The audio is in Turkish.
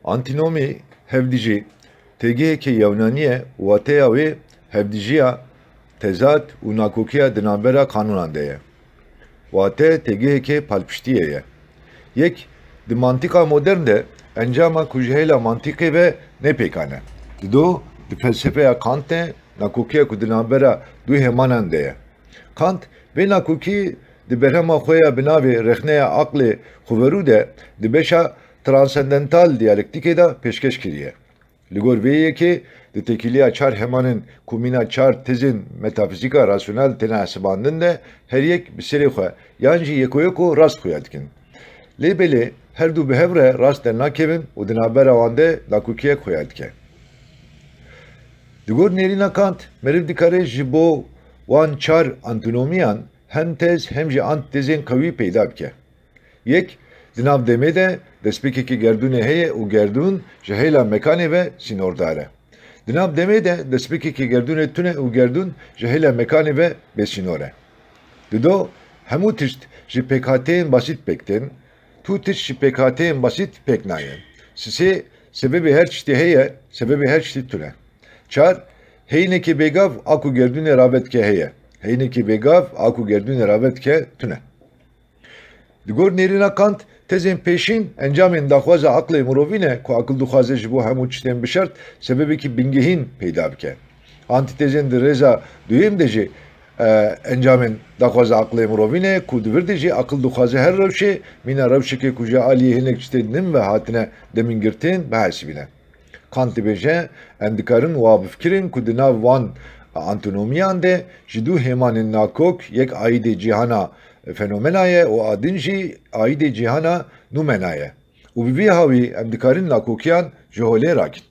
Antinomi hevdici TGK Yunaniye Vateya ve hevdiciya tezat u nakokiya dinabera kanunandeye. Vate TGK palpiştiyeye. Yek di mantika modern de encama kujhela mantike ve ne pekane. Do di felsefeya Kant'e nakokiya ku dinabera du hemanandeye. Kant ve nakoki di berhema xoya binavi rexneya akli xuveru de di beşa transendental diyalektike da peşkeş kiriye. Ligor veye ki di tekiliya çar hemanın kumina çar tezin metafizika rasyonel tenasibandın de her yek bir seri xoya yanji yekoyoko rast xoyatkin. Lebeli her du behevre rast den nakevin u dinabera vande nakukiye xoyatke. Digor nerina Kant meriv dikare jibo wan çar antinomiyan hem tez hem ji ant tezin kavi peyda bike. Yek dinav demede despekeki gerdune heye u gerdun jehela mekane ve sinordare. Dinav demede despekeki gerdune tune u gerdun jehela mekane ve besinore. Dido hemu tişt ji pekhateyn basit pekten, tu tişt ji pekhateyn basit peknayen. Sisi sebebi her çişti heye, sebebi her çişti tune. Çar heyneki begav aku gerdune rabetke heye. Heyneki begav aku gerdune rabetke tune. Digor nerina Kant tezin peşin encamin daxwaza aklı murovine ku akıl duxwaze ji bo hemû çiştên bişert sebebi ki bingehin peyda bike. Antitezin di reza duyem de jî encamin daxwaza aklı murovine ku divir de jî akıl duxwaze her rewşê mîna rewşekê ku ji aliyê hinek çiştê nim ve hatine demin girtin behesibine. Kant dibêje em dikarin wa bifikirin ku di nav wan antinomiyan de ji du hêmanên nakok yek aîdê cîhana fenomenaye o adin jî aîdê cîhana nûmenaye. û bi vî hawî em dikarin nakokiyan ji holê rakin.